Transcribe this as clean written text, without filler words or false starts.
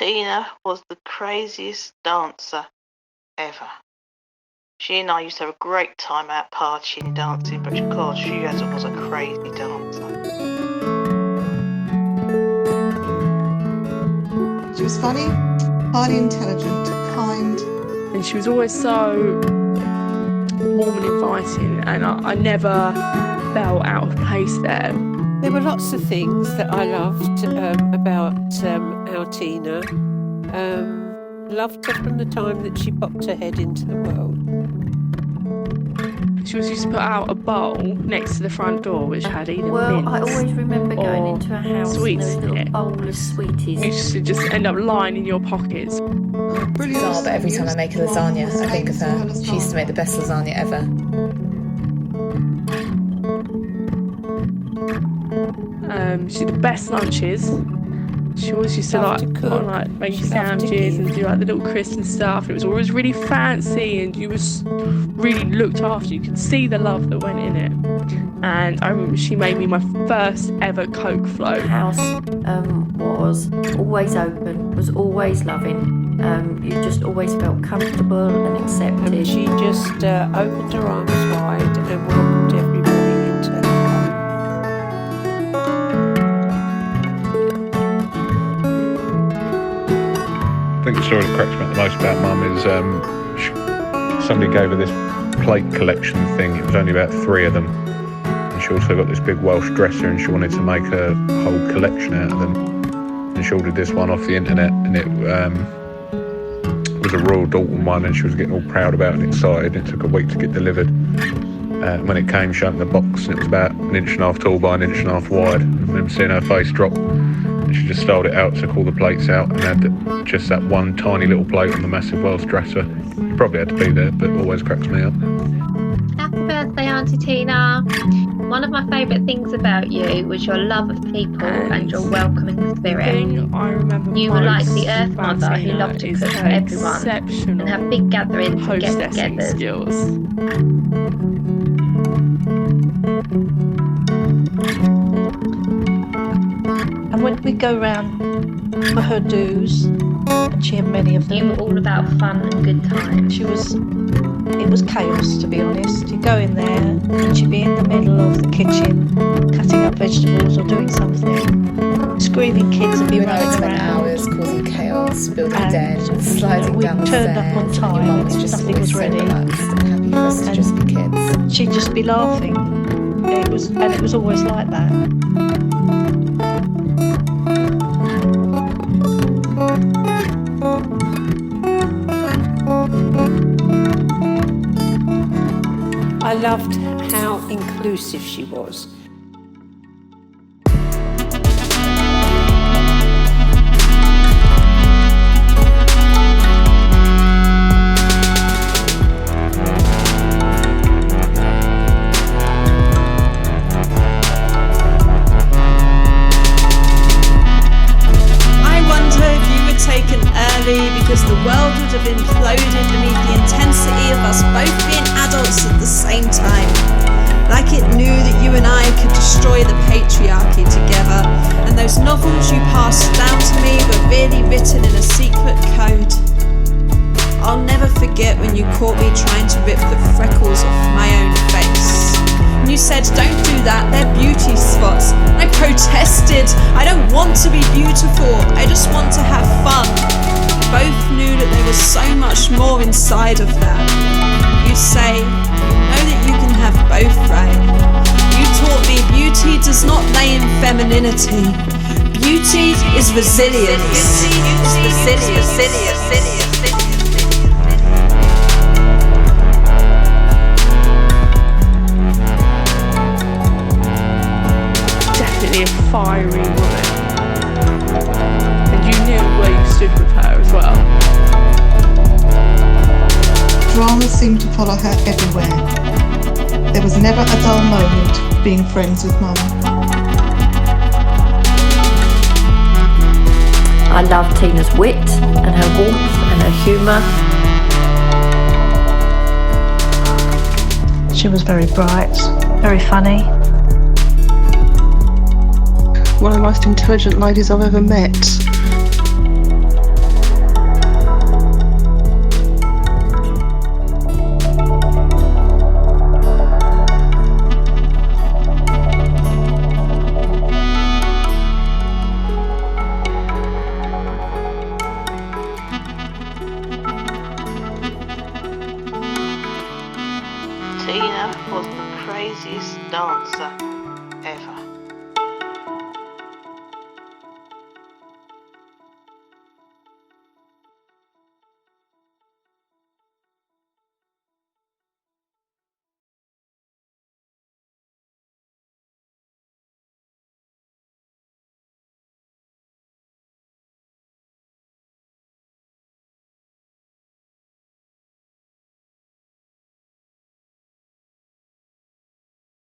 Tina was the craziest dancer ever. She and I used to have a great time out partying and dancing, but God, she was a crazy dancer. She was funny, highly intelligent, kind. And she was always so warm and inviting, and I never felt out of place there. There were lots of things that I loved about our Tina. Loved her from the time that she popped her head into the world. She was used to put out a bowl next to the front door which had either Well, mints I always remember going or into a house sweets and there was a in little it. bowl of sweeties. You used to just end up lying in your pockets. Brilliant. Oh, but every time I make a lasagna, I think of her. She used to make the best lasagna ever. She did the best lunches. She always used to make sandwiches and do like the little crisps and stuff. It was always really fancy, and you was really looked after. You could see the love that went in it. And I remember she made me my first ever Coke float. The house was always open, was always loving. You just always felt comfortable and accepted. And she just opened her arms wide and welcomed everybody into her home. I think the story that cracks me up the most about Mum is somebody gave her this plate collection thing. It was only about 3 of them. And she also got this big Welsh dresser, and she wanted to make a whole collection out of them. And she ordered this one off the internet, and it was a Royal Dalton one, and she was getting all proud about it and excited. It took a week to get delivered. When it came, she opened the box, and it was about 1.5 inches tall by 1.5 inches wide. I remember seeing her face drop. She just styled it out, took all the plates out, and had just that one tiny little plate on the massive Welsh dresser. It probably had to be there, but always cracks me up. Happy birthday, Auntie Tina. One of my favourite things about you was your love of people and your welcoming spirit. I remember You were like the Earth Mother who loved to cook for everyone and have big gatherings and get-togethers. Skills. And when we go round for her do's, and she had many of them. You were all about fun and good times. It was chaos, to be honest. You go in there and she'd be in the middle of the kitchen, cutting up vegetables or doing something. Screaming kids would be We would running spend around. hours causing chaos, building And, dens, sliding we down the turned stairs. up on time, Your mum was just nothing always was so ready. relaxed and happy for us to And just be kids. She'd just be laughing. It was always like that. I loved how inclusive she was. Because the world would have imploded beneath the intensity of us both being adults at the same time. Like it knew that you and I could destroy the patriarchy together, and those novels you passed down to me were really written in a secret code. I'll never forget when you caught me trying to rip the freckles off my own face. And you said, "Don't do that, they're beauty spots." I protested. I don't want to be beautiful, I just want to have fun. Both knew that there was so much more inside of that. You say, you know that you can have both, right? You taught me beauty does not lay in femininity. Beauty is resilience. Definitely a fiery woman. And you knew where you stood with her as well. Drama seemed to follow her everywhere. There was never a dull moment being friends with Mum. I loved Tina's wit and her warmth and her humour. She was very bright, very funny. One of the most intelligent ladies I've ever met. dancer ever.